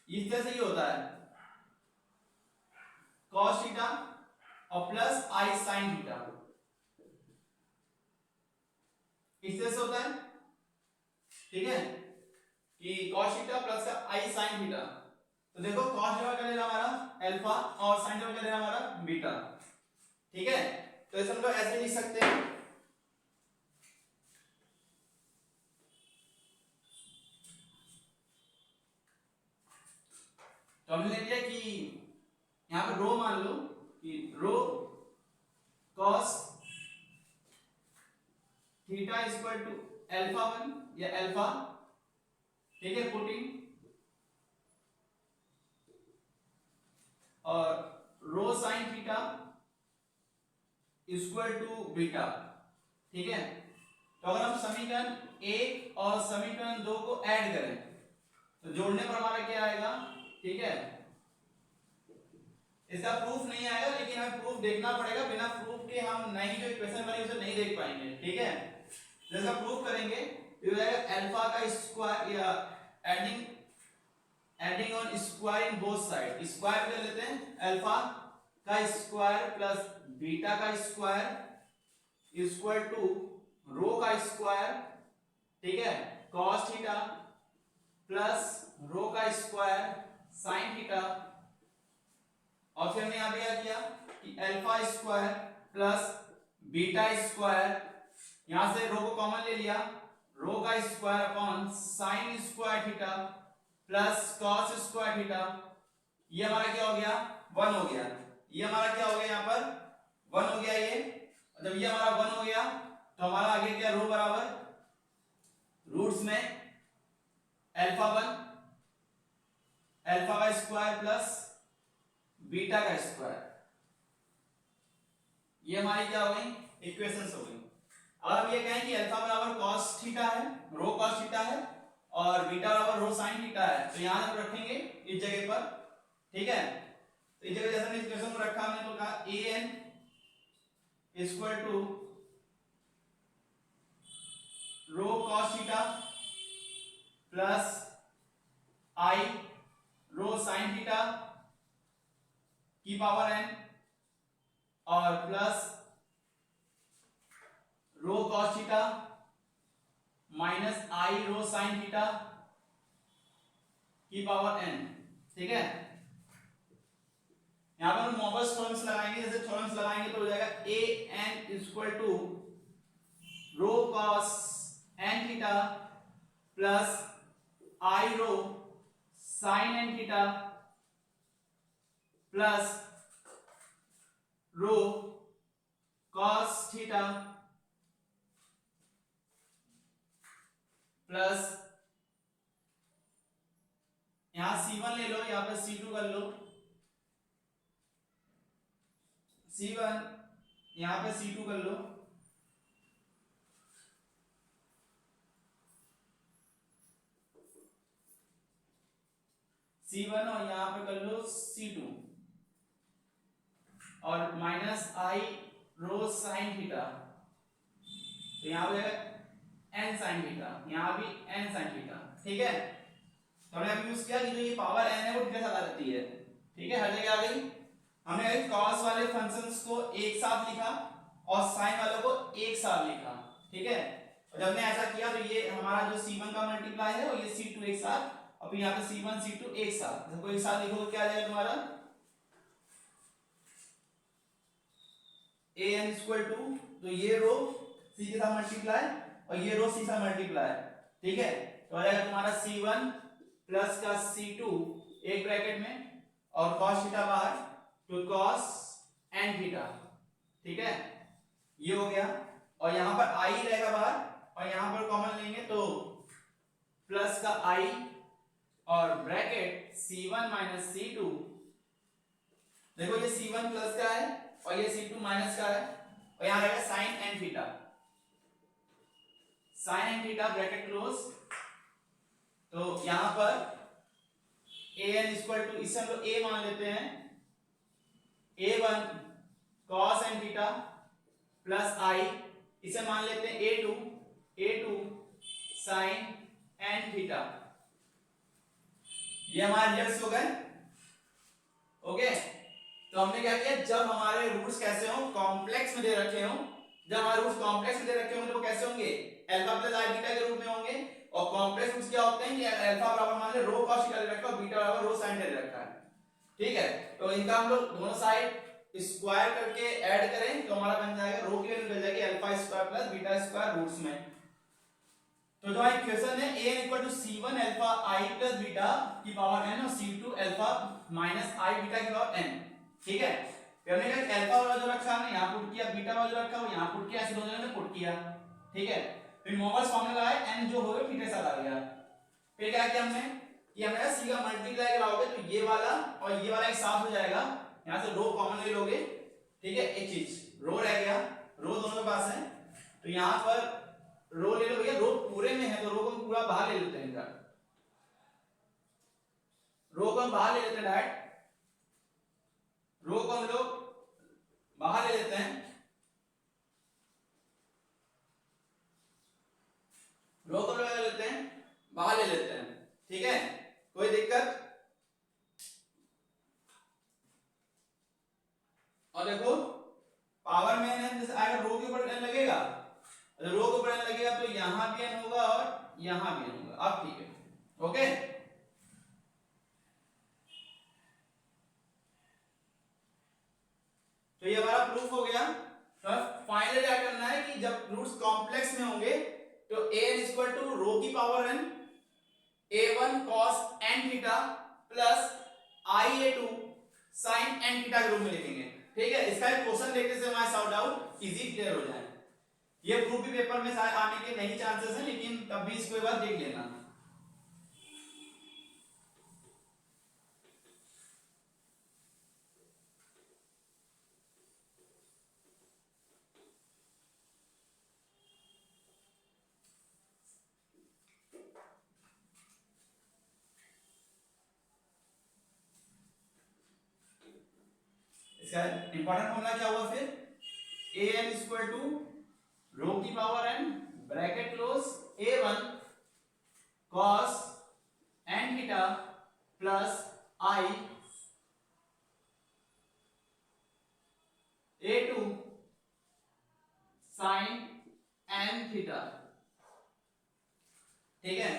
इस तरह से ये होता है cos थीटा और प्लस i sin थीटा, इस तरह से होता है। ठीक है, कि cos थीटा प्लस का i sin थीटा, तो देखो cos जगह क्या ले रहा हमारा अल्फा और sin जगह क्या ले रहा हमारा बीटा। ठीक है, तो इसे हम लोग ऐसे लिख सकते हैं, तो हमने ले लिया कि यहां पर रो मान लो कि rho cos theta equal to alpha 1 या अल्फा, ठीक है, पुटिंग, और rho sine theta equal to beta. ठीक है, तो अगर हम समीकरण 1 और समीकरण 2 को ऐड करें तो जोड़ने पर हमारा क्या आएगा, ठीक है, इसका प्रूफ नहीं आएगा, लेकिन हमें प्रूफ देखना पड़ेगा, बिना प्रूफ के हम नई जो इक्वेशन बनी उसे नहीं देख पाएंगे, ठीक है। इसका प्रूफ करेंगे तो हो जाएगा अल्फा का स्क्वायर या adding on square in both side, square कर लेते हैं, अल्फा का स्क्वायर प्लस बीटा का स्क्वायर इक्वल टू रो का स्क्वायर, ठीक है, cos थीटा प्लस रो का स्क्वायर sin थीटा, और फिर हमने यहां पे क्या किया कि alpha square plus beta square, यहां से रो को कॉमन ले लिया, रो का square upon sin square theta plus cos square theta, ये हमारा क्या हो गया 1 हो गया, ये हमारा क्या हो गया यहाँ पर 1 हो गया ये, और जब ये हमारा 1 हो गया तो हमारा आगे क्या रो बराबर रूट्स में अल्फा 1 अल्फा का स्क्वायर प्लस बीटा का स्क्वायर, ये हमारी क्या हो गई इक्वेशंस हो गई। और हम ये कहें कि अल्फा बराबर cos थीटा है, रो cos थीटा है, और बीटा बराबर रो sin थीटा है, तो यहां हम रखेंगे इस जगह पर, ठीक है। तो इस जगह जैसे हमने इक्वेशन को रखा, हमने तो कहा an equal to rho cos theta plus i rho sin theta की पावर n और plus rho cos theta minus i rho sin theta की पावर n, ठीक है। यहां पर हम मोबस थ्योरम्स लगाएंगे, जैसे थ्योरम्स लगाएंगे तो हो जाएगा an equal to rho cos n theta plus i rho sin n theta plus rho cos theta plus यहां C1 ले लो, यहां पर C2 कर लो, C1 यहां पे C2 कर लो, C1 और यहां पे कर लो C2, और minus i rho sin theta, तो यहां पे n sin थीटा, यहां भी n sin थीटा, ठीक है। तो हमने अभी यूज किया कि जो ये पावर n है वो किसके साथ आ जाती है, ठीक है, हर जगह आ गई। हमने cos वाले फंक्शंस को एक साथ लिखा और sin वालों को एक साथ लिखा, ठीक है। और जब हमने ऐसा किया तो ये हमारा जो C1 का मल्टीप्लाई है और ये C2 एक साथ, और फिर यहाँ पे C1 C2 एक साथ, सबको एक साथ लिखो क्या आ जाएगा तुम्हारा an इक्वल टू, तो ये रो c के साथ मल्टीप्लाई और ये रो c के साथ मल्टीप्लाई, ठीक है। तो आ जाएगा तुम्हारा C1 प्लस का C2 एक ब्रैकेट में और cos थीटा बाहर, तो cos n थीटा, ठीक है, ये हो गया। और यहां पर i रहेगा बाहर और यहां पर कॉमन लेंगे तो प्लस का i और ब्रैकेट C1 माइनस C2, देखो ये C1 प्लस का है और ये C2 माइनस का है, और यहां रहेगा sin n theta, sin n theta bracket close. तो यहां पर an इक्वल टू, इसे हम लोग a मान लेते हैं, a1 cos n theta plus i, इसे मान लेते हैं a2 sin n थीटा, ये हमारे रिजल्ट्स हो गए, ओके। तो हमने क्या किया, जब हमारे रूट्स कैसे हो कॉम्प्लेक्स में दे रखे हो, जब हमारे रूट्स कॉम्प्लेक्स में दे रखे होंगे तो वो कैसे होंगे अल्फा प्लस आई बीटा के रूप में होंगे, और कॉम्प्लेक्स रूट्स क्या होते हैं कि अल्फा बराबर मान ले रो cos थीटा ले रखा है और बीटा बराबर रो sin थीटा ले रखा है, ठीक है। तो इनका हम लोग दोनों साइड स्क्वायर करके ऐड करें तो हमारा बन जाएगा रो की वैल्यू मिल जाएगी alpha square plus beta square roots में। तो जो हमारी इक्वेशन है a equal to c1 alpha i plus beta की पावर n और c2 alpha minus i beta की पावर n, ठीक है। फिर हमने कहा अल्फा वाला जो रखा हमने यहां पुट किया, बीटा वाला जो रखा वो यहां पुट किया, ऐसे दोनों ने पुट किया, ठीक है। फिर मोबस फार्मूला है n जो होगा थीटा साथ आ गया। फिर क्या किया हमने कि हमने c का मल्टीप्लाई कराओगे तो ये वाला और ये वाला एक साथ हो जाएगा, यहां से रो कॉमन ले लोगे, ठीक है। एक चीज रो रह गया, रो दोनों के पास है, तो यहां पर रो ले लो भैया, रो पूरे में है तो रो को हम पूरा बाहर ले लेते हैं, इनका रो को हम बाहर ले लेते हैं डायरेक्ट, रो को हम लोग बाहर ले लेते हैं, रो को हम लोग ले लेते हैं, बाहर ले लेते हैं, ठीक है, कोई दिक्कत। और देखो पावर में n जैसे आएगा रो के ऊपर n लगेगा, रो के ऊपर n लगेगा तो यहां भी n होगा और यहां भी n होगा। अब ठीक है, ओके। तो ये हमारा प्रूफ हो गया। तो फाइनली क्या करना है कि जब रूट्स कॉम्प्लेक्स में होंगे तो an इक्वल टू रो की power n a1 cos n theta plus ia2 sin n theta के रूप में लिखेंगे, ठीक है। इसका एक क्वेश्चन देखने से हमारा सॉल्व आउट इजी क्लियर हो जाए। ये प्रूफ भी पेपर में शायद आने के नहीं चांसेस है, लेकिन तब भी इसको एक बार देख लेना। इसका इंपॉर्टेंट फॉर्मूला क्या हुआ फिर, an इक्वल टू रो की power n bracket close a1 cos n theta plus i a2 sin n theta, ठीक है।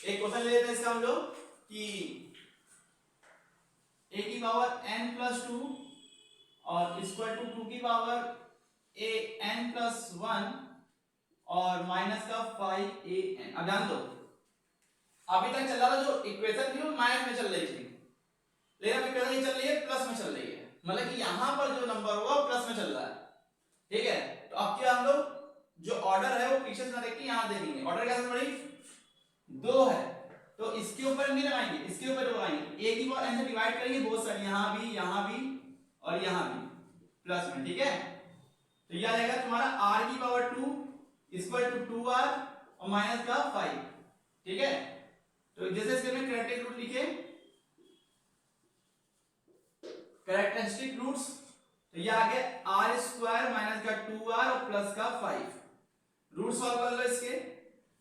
एक क्वेश्चन ले लेते हैं इसका हम लोग कि a की पावर n प्लस 2 और इक्वल टू 2 की पावर a n प्लस 1 और माइनस का 5 a n। अब ध्यान दो, अभी तक चल रहा था जो इक्वेशन थी वो माइनस में चल रही थी, लेकिन अभी इक्वेशन चल रही है प्लस में चल रही है, मतलब कि यहां पर जो नंबर होगा वो प्लस में चल रहा है, ठीक है। तो अब क्या हम लोग जो ऑर्डर है वो पीछे से ना देख के यहां देखेंगे। ऑर्डर कैसे पड़ी, 2 है तो इसके ऊपर नहीं लगाएंगे, इसके ऊपर लगाएंगे, a की पावर n से डिवाइड करेंगे बहुत सारे, यहां भी और यहां भी प्लस में, ठीक है। तो यह आएगा तुम्हारा r की पावर 2 इक्वल टू 2r और माइनस का 5, ठीक है। तो जैसे इसके में कैरेक्टरिस्टिक रूट लिखे, कैरेक्टरिस्टिक रूट्स, तो ये आ गया r स्क्वायर माइनस का 2r और प्लस का 5। रूट सॉल्व कर लो इसके,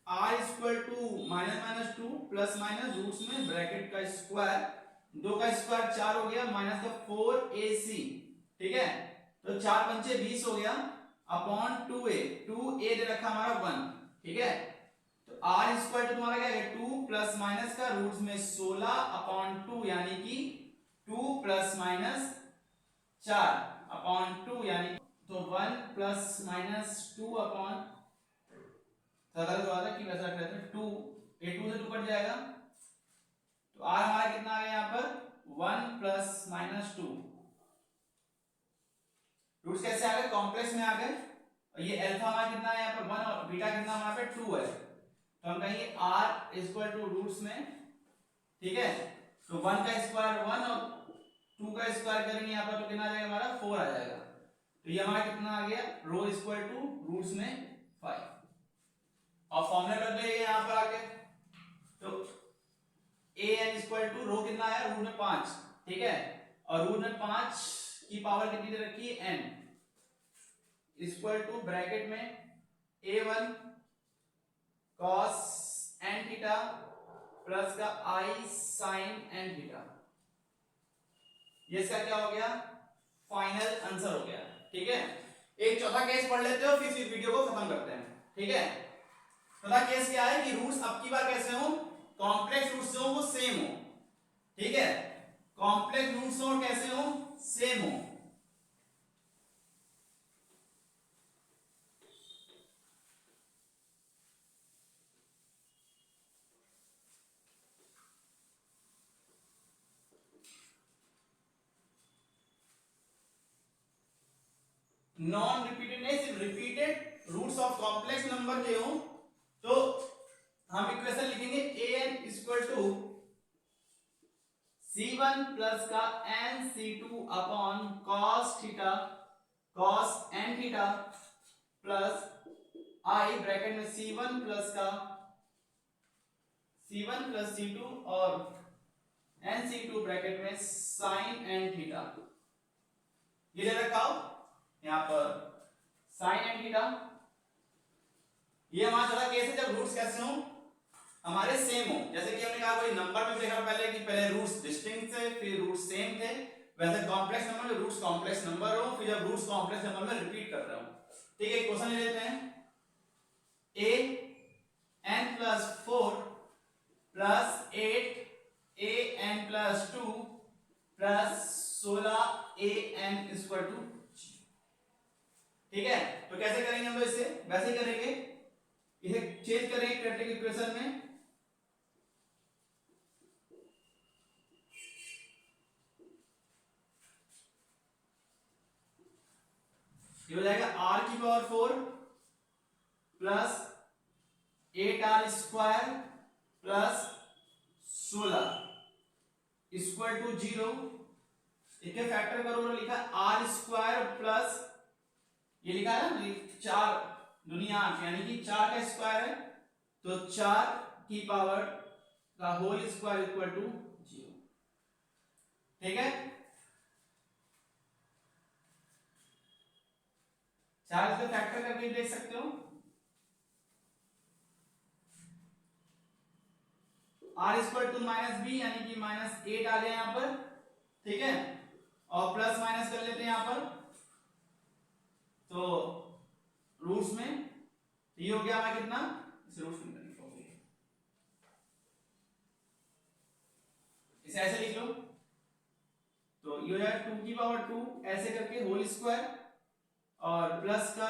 r equal to minus minus 2 plus minus roots में ब्रैकेट का स्क्वायर, 2 का स्क्वायर 4 हो गया माइनस का 4ac, ठीक है। तो 4 पंचे 20 हो गया अपॉन 2a दे रखा हमारा 1, ठीक है। तो r इक्वल टू तुम्हारा क्या है 2 प्लस माइनस का रूट्स में 16 अपॉन 2 यानी कि 2 प्लस माइनस 4 अपॉन 2 यानी तो 1 प्लस माइनस 2 अपॉन सरल जो आता है कि वैसा रहता है 2, ये 2 से 2 कट जाएगा तो r हमारा कितना आ गया यहाँ पर 1 प्लस माइनस 2। रूट्स कैसे आ गए, कॉम्प्लेक्स में आ गए, और ये अल्फा हमारा कितना है यहाँ पर 1 और बीटा कितना हमारा पे 2 है, तो हम कहेंगे r इक्वल टू रूट्स में, ठीक है। तो 1 का स्क्वायर 1 और 2 का स्क्वायर करेंगे यहाँ पर तो कितना आ जाएगा हमारा 4 आ जाएगा, तो ये हमारा कितना आ गया रो इक्वल टू रूट्स में 5। और फॉर्मूला कर दे यहाँ पर आके, तो an इक्वल टू रो कितना आया रूट में 5, ठीक है, और रूट में 5 की पावर कितनी दे रखी है n, इक्वल टू ब्रैकेट में a1 cos n theta plus का i sin n थीटा। ये इसका क्या हो गया फाइनल आंसर हो गया, ठीक है। एक चौथा केस पढ़ लेते हो फिर इस वीडियो को खत्म करते हैं, ठीक है। चौथा केस क्या है कि रूट्स अब की बार कैसे हो, कॉम्प्लेक्स रूट्स जो वो सेम हो, ठीक है, कॉम्प्लेक्स रूट्स हो कैसे हो सेम हो। नॉन रिपीटेड नहीं सिर्फ repeated roots of complex number जो हो तो हम इक्वेशन लिखेंगे an equal to c1 plus का n c2 upon cos theta cos n theta plus i bracket में c1 प्लस का c1 प्लस c2 और n c2 ब्रैकेट में sin n थीटा। ये ले रखा हो यहाँ पर साइन एंड थीटा। ये हमारा चला केस है जब रूट्स कैसे हो हमारे सेम हो, जैसे कि हमने कहा कोई नंबर में देखा पहले कि पहले रूट्स डिस्टिंक्ट थे फिर रूट्स सेम थे, वैसे कॉम्प्लेक्स नंबर में रूट्स कॉम्प्लेक्स नंबर हो फिर जब रूट्स कॉम्प्लेक्स नंबर में रिपीट कर रहा हूं। ठीक है, क्वेश्चन ले लेते हैं। a n plus 4 plus 8 a n plus 2 plus 16 a n equal to 0। ठीक है, तो कैसे करेंगे हम लोग इसे, वैसे ही करेंगे, इसे चेंज करेंगे क्वाड्रेटिक इक्वेशन में। ये हो जाएगा r की power 4 plus 8r square plus 16 equal to 0। इनके फैक्टर करो, लिखा r स्क्वायर प्लस ये लिखा है ना 4 दुनिया 8 यानी कि 4 का स्क्वायर है तो 4 की पावर का होल स्क्वायर इक्वल टू 0। ठीक है, 4 इसका फैक्टर करके देख सकते हो। r equal to minus B यानी कि माइनस 8 आ गया यहाँ पर। ठीक है, और प्लस माइनस कर लेते हैं यहाँ पर, तो रूट्स में ये हो गया हमारा कितना, इसे रूट्स में करने को इसे ऐसे लिख लो, तो ये हो जाएगा 2 की पावर 2 ऐसे करके होल स्क्वायर और प्लस का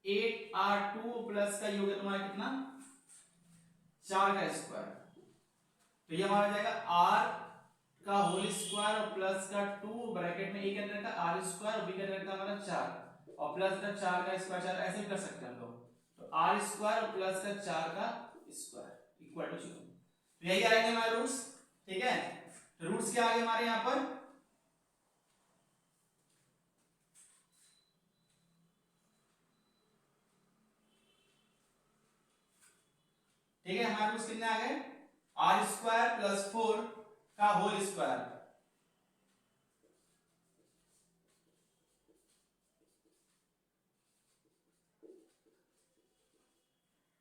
8r2 प्लस का ये हो गया तुम्हारा कितना 4 का स्क्वायर, तो ये हमारा जाएगा r का होल स्क्वायर और प्लस का 2 ब्रैकेट में a के अंदर का r स्क्वायर और b के अंदर का हमारा 4 और प्लस का 4 का स्क्वायर, 4 ऐसे भी कर सकते हैं हम लोग, तो r स्क्वायर और प्लस का 4 का स्क्वायर इक्वल टू 0। तो यही आएंगे हमारे रूट्स। ठीक है, तो रूट्स क्या आ गए हमारे यहाँ पर, ठीक है, हमारे रूट्स कितने आ गए, r स्क्वायर प्लस 4 का होल स्क्वायर,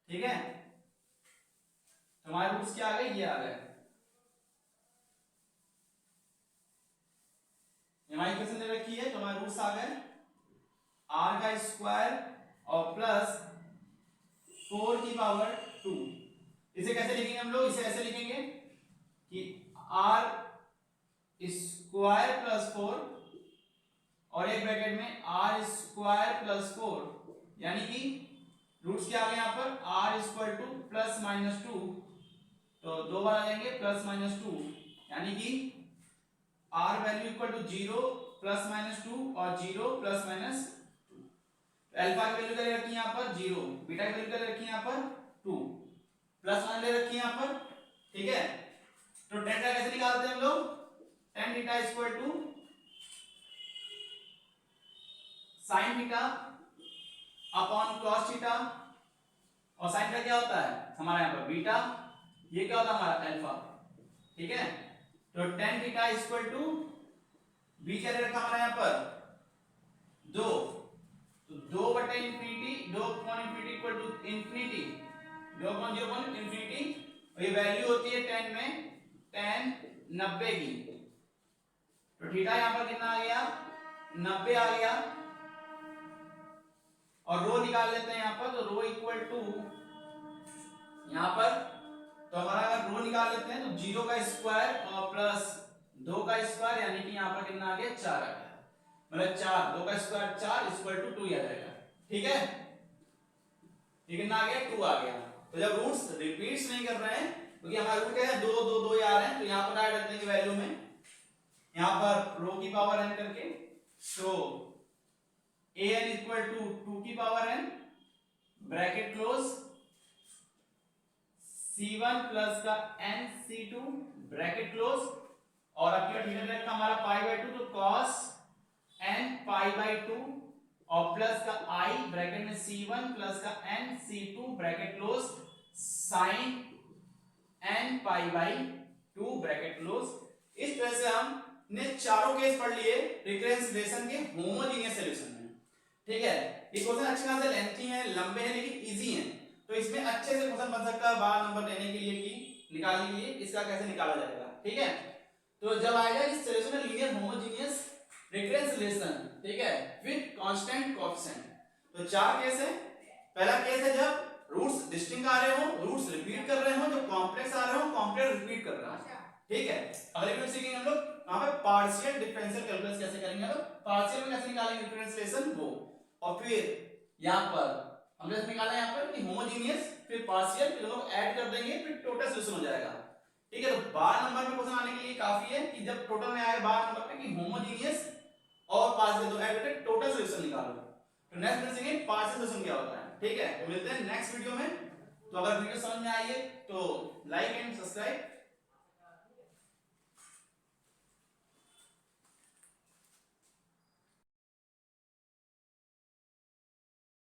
ठीक है, तो हमारे रूट्स क्या आ गए, ये आ गए, हमारी इक्वेशन दे रखी है तो हमारे रूट्स आ गए r का स्क्वायर और प्लस 4 की पावर 2। इसे कैसे लिखेंगे हम लोग, इसे ऐसे लिखेंगे कि r स्क्वायर प्लस 4 और एक ब्रैकेट में r स्क्वायर प्लस 4 यानी कि रूट्स क्या आ गए यहाँ पर r equal two plus minus 2, तो दो बार आ जाएंगे प्लस माइनस 2 यानी कि r value equal to 0 plus minus 2 और 0 प्लस माइनस 2। अल्फा की वैल्यू क्या रखी है यहाँ पर 0, बीटा की वैल्यू क्या रखी है यहाँ पर 2, प्लस 1 ले रखी है यहाँ पर। ठीक है, तो tan का कैसे निकालते हैं हम लोग, tan theta equal to sin theta upon cos theta, और sin का क्या होता है हमारा यहाँ पर बीटा, ये क्या होता है हमारा अल्फा। ठीक है, तो tan theta equal to b क्या रखा हमारा यहाँ पर 2, तो 2 बटे infinity 2 upon infinity equal to infinity 2 upon 0 upon infinity, और ये वैल्यू होती है tan में tan 90 की, तो थीटा यहाँ पर कितना आ गया 90 आ गया, और रो निकाल लेते हैं यहाँ पर, तो रो इक्वल टू यहाँ पर, तो हमारा अगर रो निकाल लेते हैं तो 0 का स्क्वायर और प्लस 2 का स्क्वायर यानी कि यहाँ पर कितना आ गया 4 आ गया, मतलब 4 2 का स्क्वायर 4 इक्वल टू 2 आ जाएगा। ठीक है, ये कितना आ गया 2 आ गया। तो जब रूट्स रिपीट्स नहीं कर रहे हैं क्योंकि हमारा रूट क्या है 2 2 2 आ रहे हैं, तो यहाँ पर ऐड रखने की वैल्यू में यहाँ पर रो की पावर n करके, तो an इक्वल टू 2 की power n bracket close c1 plus का n c2 ब्रैकेट क्लोज, और अब क्या थीटा रखा हमारा पाई बाय 2, तो cos n पाई बाय 2 और प्लस का i ब्रैकेट में c1 प्लस का n c2 bracket close sin n pi by 2 bracket close. इस तरह से हम ने चारों केस पढ़ लिए रिकरेंस रिलेशन के होमोजीनियस सॉल्यूशन में। ठीक है, ये क्वेश्चन अच्छे खासे लेंथी है, लंबे हैं, लेकिन इजी हैं, तो इसमें अच्छे से क्वेश्चन बन सकता है 12 नंबर लेने के लिए कि निकालने के लिए इसका कैसे निकाला जाएगा। ठीक है, तो जब आएगा इस सॉल्यूशन में लीनियर होमोजीनियस रिकरेंस रिलेशन, ठीक है, विद कांस्टेंट कोएफिशिएंट, तो चार केस है। पहला केस है जब रूट्स डिस्टिंक्ट आ रहे हो, रूट्स रिपीट कर रहे हो, जो कॉम्प्लेक्स आ रहे हो कॉम्प्लेक्स रिपीट कर रहा है। ठीक है, अगले वीडियो सीखेंगे हम लोग वहां पे पार्शियल डिफरेंशियल कैलकुलस कैसे करेंगे, हम लोग पार्शियल में कैसे निकालेंगे डिफरेंस रिलेशन वो, और फिर यहां पर हमने जैसे निकाला यहां पर कि होमोजीनियस फिर पार्शियल, फिर लोग ऐड कर देंगे, फिर टोटल सॉल्यूशन हो जाएगा। ठीक है, तो 12 नंबर में क्वेश्चन आने के लिए काफी है कि जब टोटल में आए 12 नंबर पे कि होमोजीनियस और पार्शियल दो ऐड करके टोटल सॉल्यूशन निकालो। तो नेक्स्ट वीडियो सीखेंगे पार्शियल सॉल्यूशन क्या होता है। ठीक है, तो मिलते हैं नेक्स्ट वीडियो में। तो अगर वीडियो समझ में आई है तो लाइक एंड सब्सक्राइब